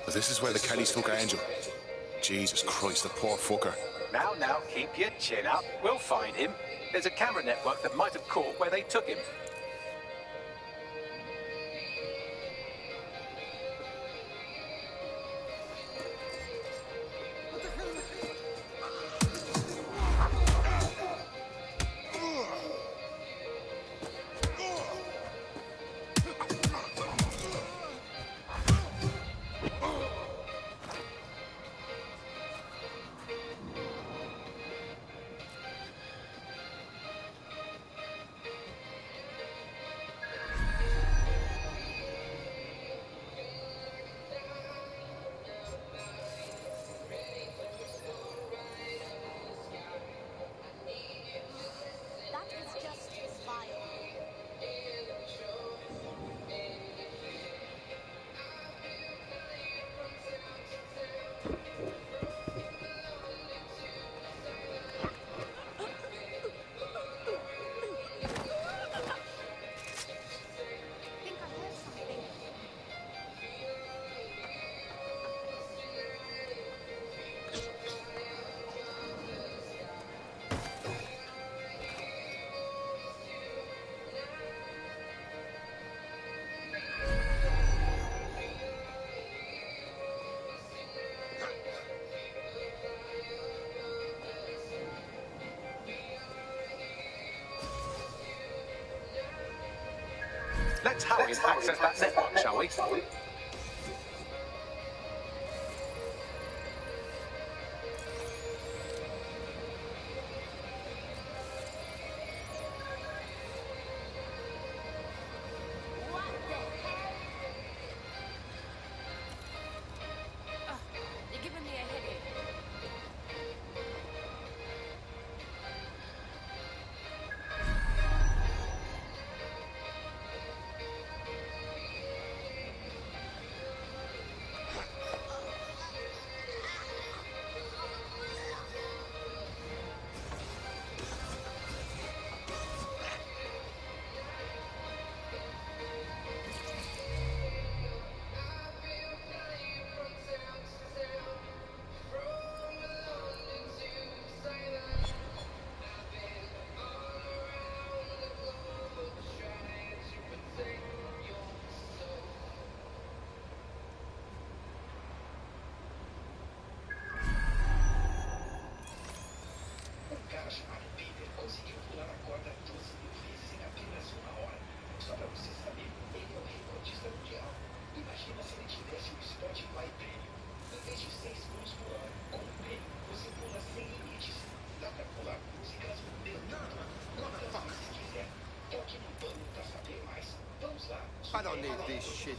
But this is where the Kellys took Angel. Jesus Christ, the poor fucker. Now, keep your chin up. We'll find him. There's a camera network that might have caught where they took him. Let's hurry and access that network, shall we? You're giving me a headache. I don't need this shit.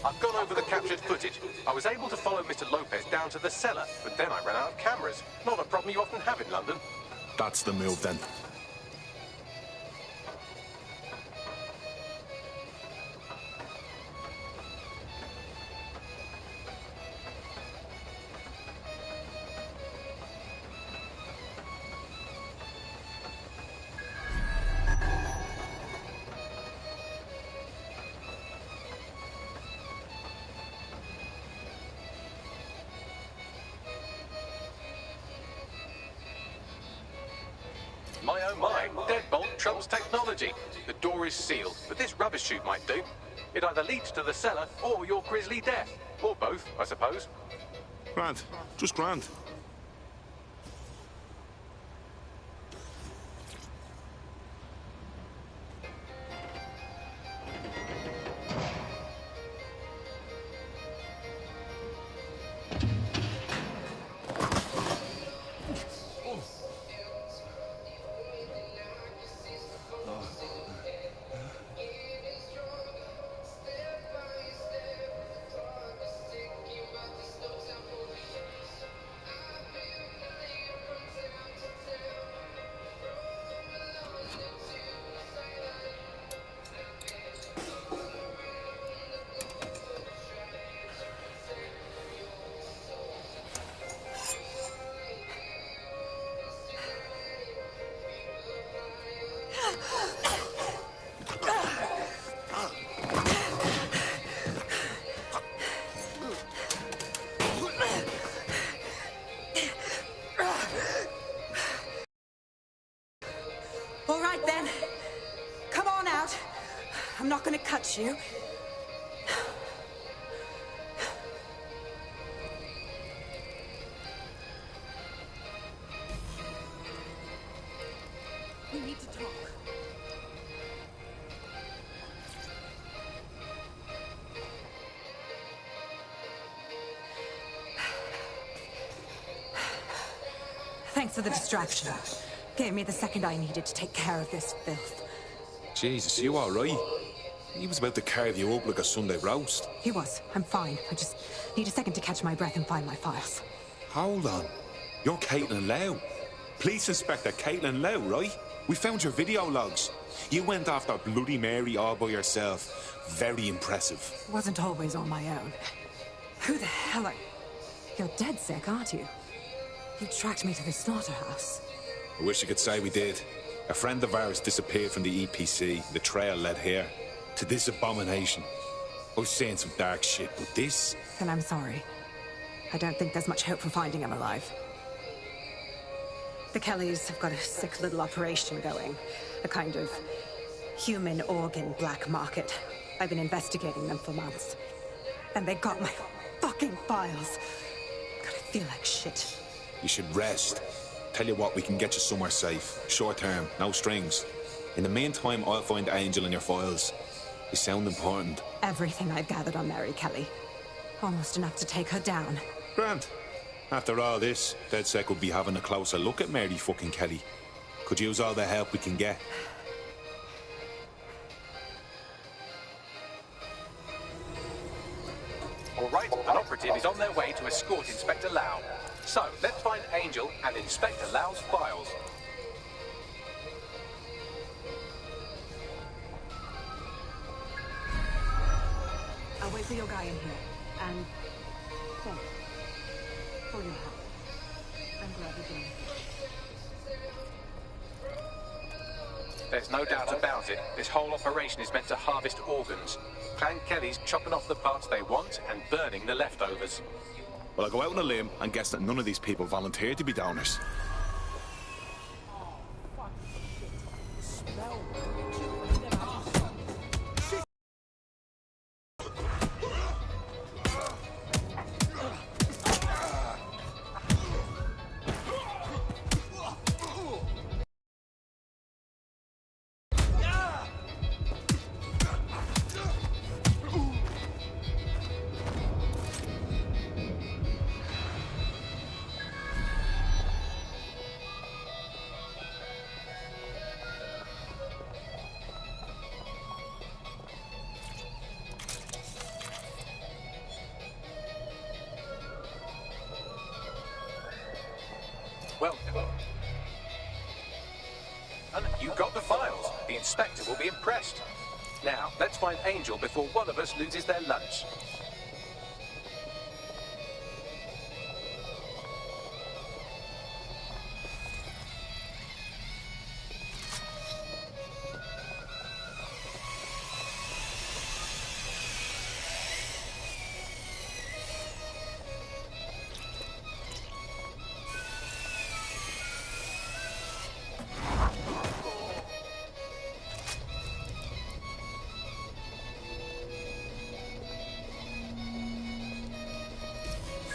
I've gone over the captured footage. I was able to follow Mr. Lopez down to the cellar, but then I ran out of cameras. Not a problem you often have in London. That's the move, then. My oh my, deadbolt trumps technology. The door is sealed, but this rubbish chute might do. It either leads to the cellar or your grisly death. Or both, I suppose. Grand. Just grand. All right, then. Come on out. I'm not gonna cut you. We need to talk. Thanks for the distraction. Gave me the second I needed to take care of this filth. Jesus, you all right? He was about to carve you up like a Sunday roast. He was. I'm fine. I just need a second to catch my breath and find my files. Hold on. You're Caitlin Lau. Police Inspector Caitlin Lau, right? We found your video logs. You went after Bloody Mary all by yourself. Very impressive. Wasn't always on my own. Who the hell are... You're dead sick, aren't you? You tracked me to the slaughterhouse. I wish I could say we did. A friend of ours disappeared from the EPC. The trail led here. To this abomination. I was saying some dark shit, but this... Then I'm sorry. I don't think there's much hope for finding him alive. The Kellys have got a sick little operation going. A kind of human organ black market. I've been investigating them for months. And they got my fucking files. God, I feel like shit. You should rest. Tell you what, we can get you somewhere safe. Short term, no strings. In the meantime, I'll find Angel in your files. You sound important. Everything I've gathered on Mary Kelly. Almost enough to take her down. Grant. After all this, DedSec will be having a closer look at Mary fucking Kelly. Could use all the help we can get. All right, an operative is on their way to escort Inspector Lau. So, let's find Angel and Inspector Lau's files. I'll wait for your guy in here. And... thanks. For your help. I'm glad you're doing it. There's no doubt about it. This whole operation is meant to harvest organs. Clan Kelly's chopping off the parts they want and burning the leftovers. Well, I'll go out on a limb and guess that none of these people volunteered to be donors. Well done. And you got the files. The inspector will be impressed. Now, let's find Angel before one of us loses their lunch.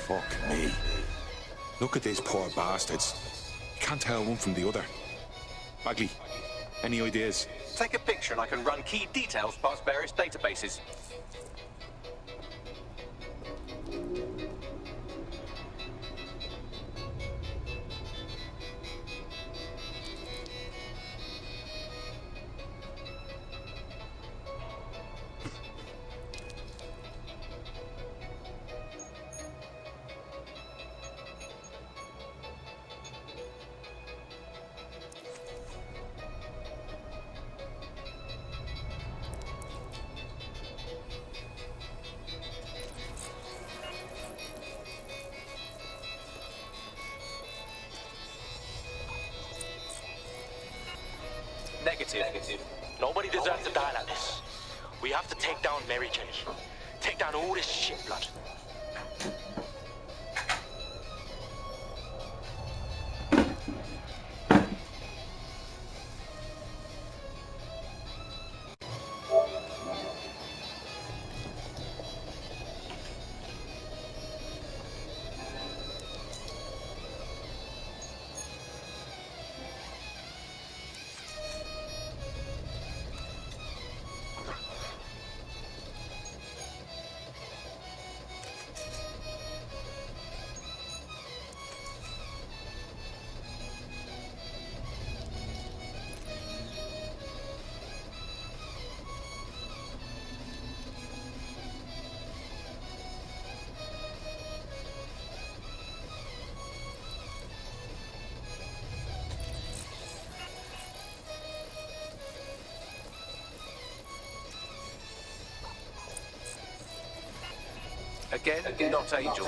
Fuck me. Look at these poor bastards. You can't tell one from the other. Bagley, any ideas? Take a picture and I can run key details past various databases. Negative. Nobody deserves to die like this. We have to take down Mary Kelly. Take down all this shit blood. Again, not Angel.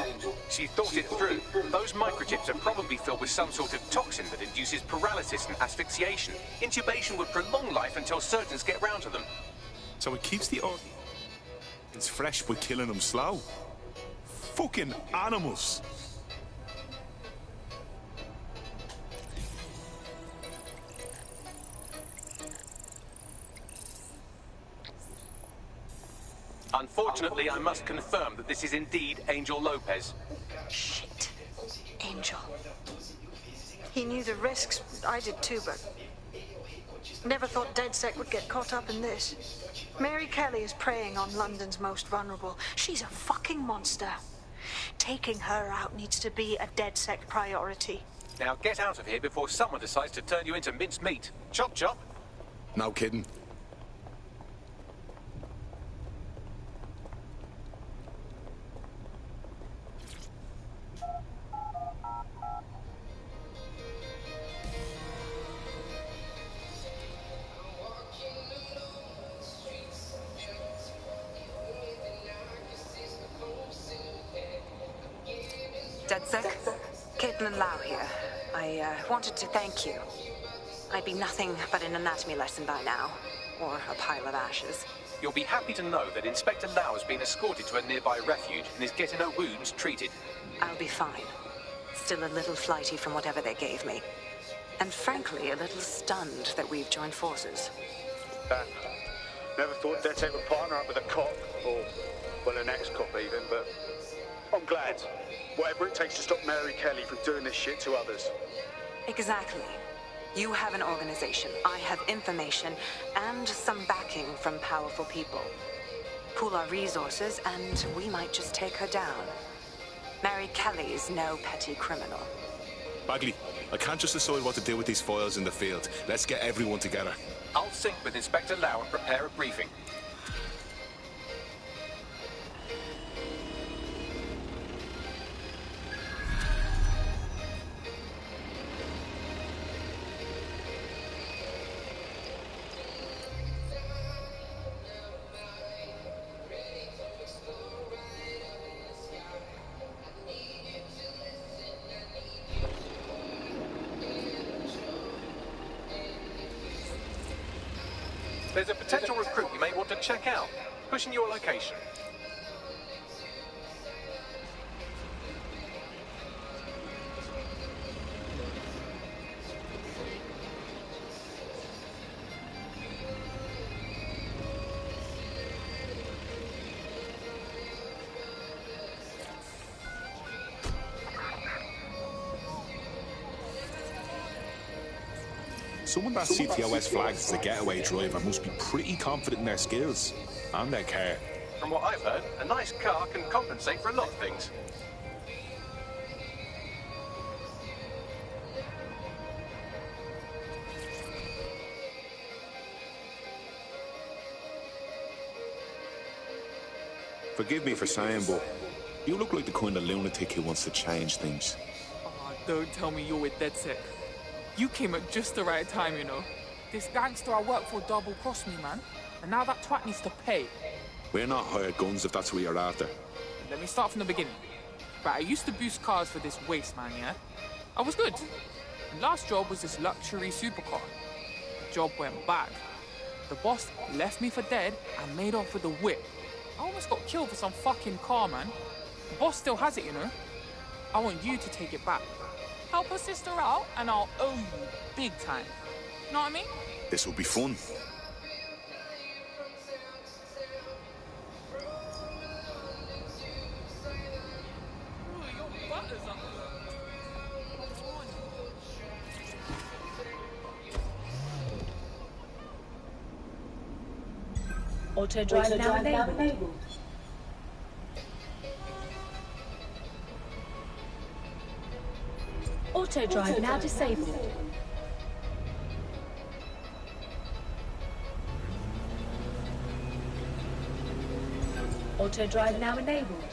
She thought it through. Those microchips are probably filled with some sort of toxin that induces paralysis and asphyxiation. Intubation would prolong life until surgeons get round to them. So it keeps the organs fresh by killing them slow. Fucking animals. Unfortunately, I must confirm that this is indeed Angel Lopez. Shit. Angel. He knew the risks. I did too, but never thought DedSec would get caught up in this. Mary Kelly is preying on London's most vulnerable. She's a fucking monster. Taking her out needs to be a DedSec priority. Now get out of here before someone decides to turn you into minced meat. Chop chop. No kidding. DedSec? Caitlin Lau here. I wanted to thank you. I'd be nothing but an anatomy lesson by now, or a pile of ashes. You'll be happy to know that Inspector Lau has been escorted to a nearby refuge and is getting her wounds treated. I'll be fine. Still a little flighty from whatever they gave me. And frankly, a little stunned that we've joined forces. Never thought DedSec would partner up with a cop, or, well, an ex-cop even, but I'm glad. Whatever it takes to stop Mary Kelly from doing this shit to others. Exactly. You have an organization, I have information, and some backing from powerful people. Pool our resources, and we might just take her down. Mary Kelly's no petty criminal. Bagley, I can't just decide what to do with these files in the field. Let's get everyone together. I'll sync with Inspector Lau and prepare a briefing. There's a potential recruit you may want to check out. Pushing your location. Someone that CTOS flags as a getaway driver must be pretty confident in their skills and their car. From what I've heard, a nice car can compensate for a lot of things. Forgive me for saying, but you look like the kind of lunatic who wants to change things. Oh, don't tell me you're with DedSec. You came at just the right time, you know. This gangster I work for double-crossed me, man. And now that twat needs to pay. We're not hired guns if that's what you're after. Let me start from the beginning. Right, I used to boost cars for this waste man, yeah? I was good. And last job was this luxury supercar. The job went bad. The boss left me for dead and made off with the whip. I almost got killed for some fucking car, man. The boss still has it, you know? I want you to take it back. Help her sister out, and I'll owe you big time. You know what I mean? This will be fun. Auto drive now enabled. Auto drive now disabled. Auto drive now enabled.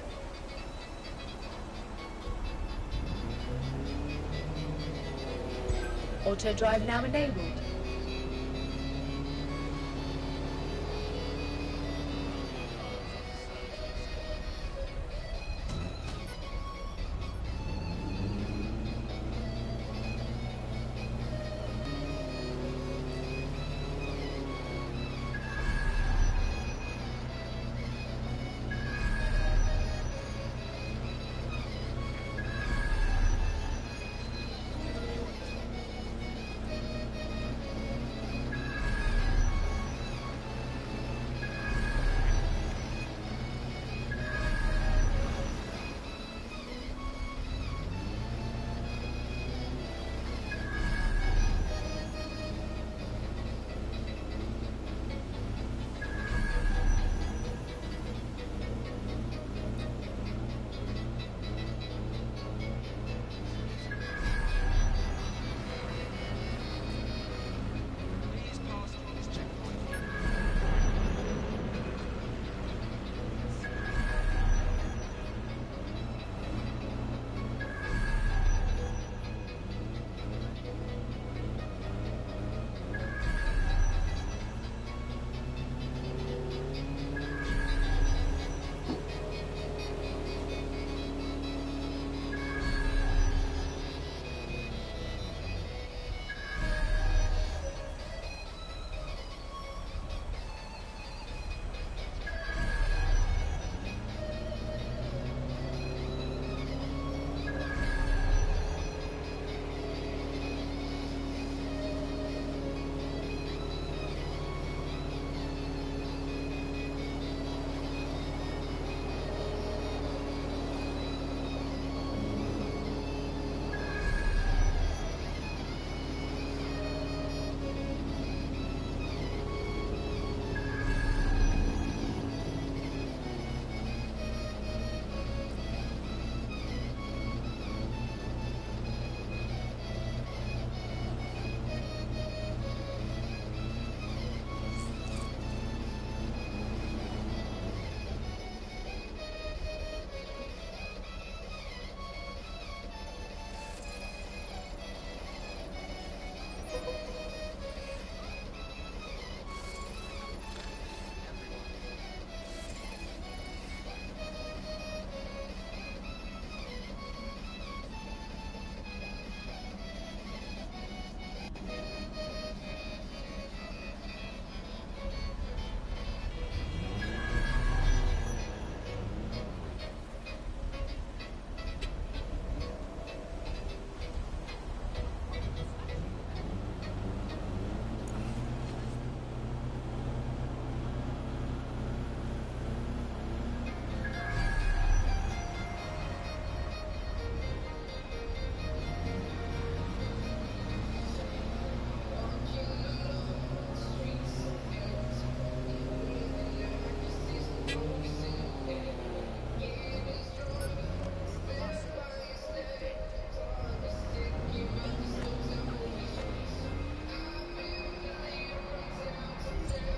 Auto drive now enabled.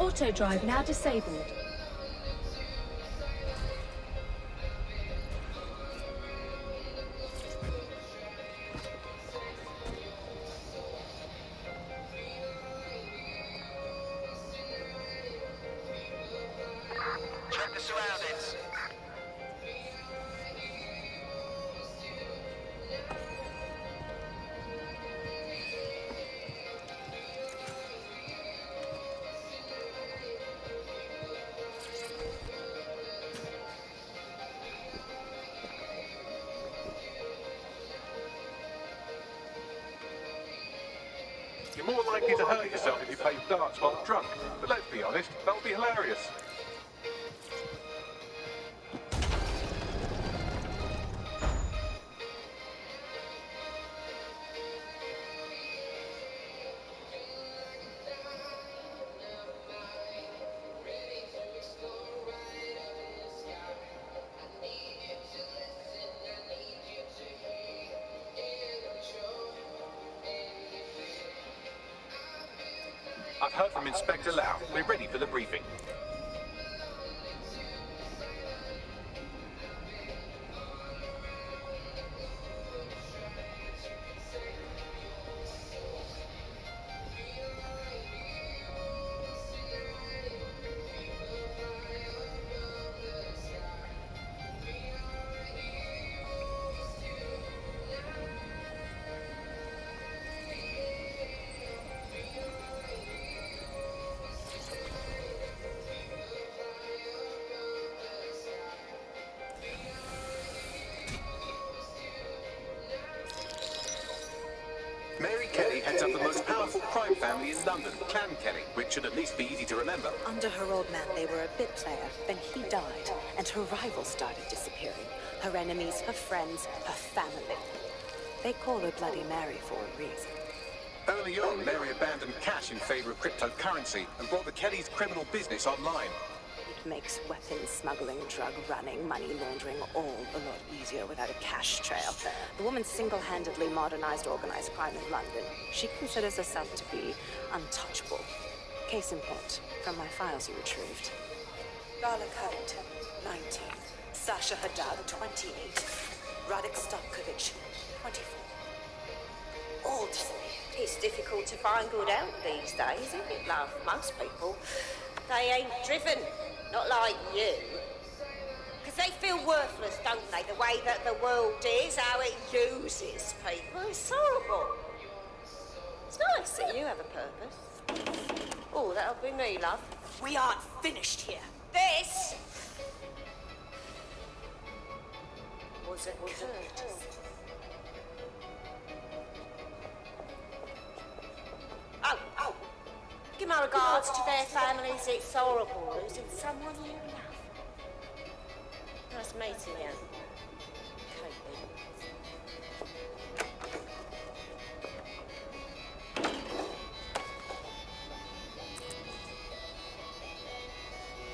Auto drive now disabled. Check the surroundings. You're more likely to hurt yourself if you play darts while drunk, but let's be honest, that would be hilarious. I've heard from Inspector Lau. We're ready for the briefing. Mary Kelly heads up the most powerful crime family in London, Clan Kelly, which should at least be easy to remember. Under her old man, they were a bit player. Then he died, and her rivals started disappearing. Her enemies, her friends, her family. They call her Bloody Mary for a reason. Early on, Mary abandoned cash in favor of cryptocurrency and brought the Kellys' criminal business online. It makes weapons smuggling, drug running, money laundering all a lot easier without a cash trail. The woman single-handedly modernized organized crime in London. She considers herself to be untouchable. Case in point, from my files you retrieved. Darla Covington, 19. Sasha Haddad, 28. Radek Stopkovich, 24. All disappeared. It's difficult to find good help these days, isn't it, love? Most people, they ain't driven. Not like you. Because they feel worthless, don't they? The way that the world is, how it uses people. It's horrible. It's nice that you have a purpose. Oh, that'll be me, love. We aren't finished here. This was a courtesy. Oh. Give my regards to their families. It's horrible losing someone you love. Nice meeting you, Caitlin.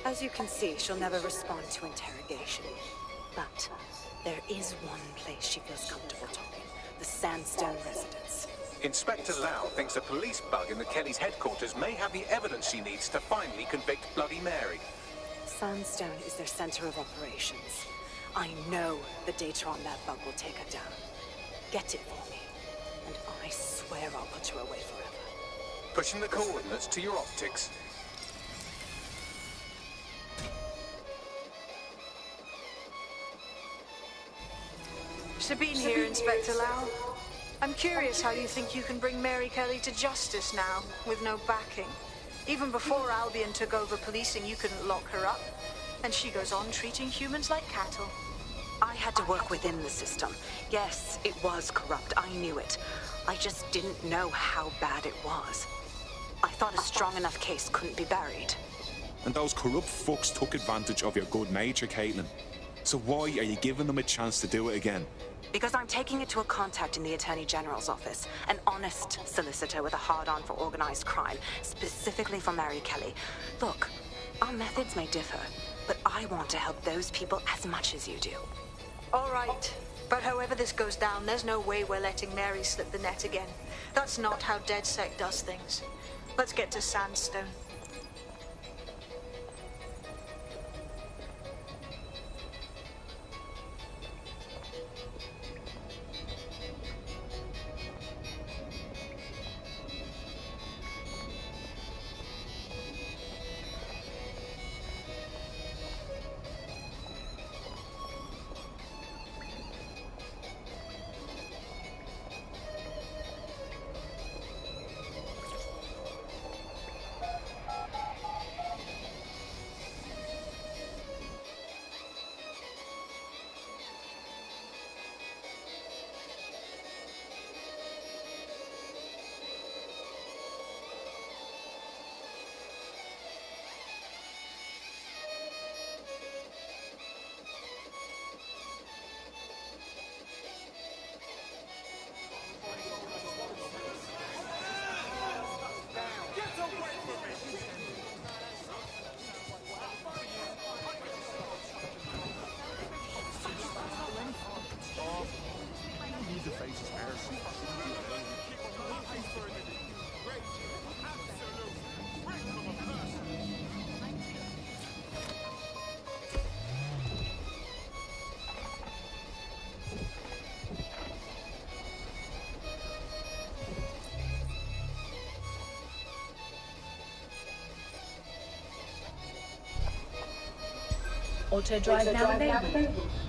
As you can see, she'll never respond to interrogation. But there is one place she feels comfortable talking. The Sandstone residence. Inspector Lau thinks a police bug in the Kellys' headquarters may have the evidence she needs to finally convict Bloody Mary. Sandstone is their center of operations. I know the data on that bug will take her down. Get it for me, and I swear I'll put her away forever. Pushing the coordinates to your optics. Sabine here, Inspector Lau. I'm curious how you think you can bring Mary Kelly to justice now, with no backing. Even before Albion took over policing, you couldn't lock her up. And she goes on treating humans like cattle. I had to work within the system. Yes, it was corrupt. I knew it. I just didn't know how bad it was. I thought a strong enough case couldn't be buried. And those corrupt fucks took advantage of your good nature, Caitlin. So why are you giving them a chance to do it again? Because I'm taking it to a contact in the Attorney General's office. An honest solicitor with a hard-on for organized crime, specifically for Mary Kelly. Look, our methods may differ, but I want to help those people as much as you do. All right. But however this goes down, there's no way we're letting Mary slip the net again. That's not how DedSec does things. Let's get to Sandstone. Auto drive now available.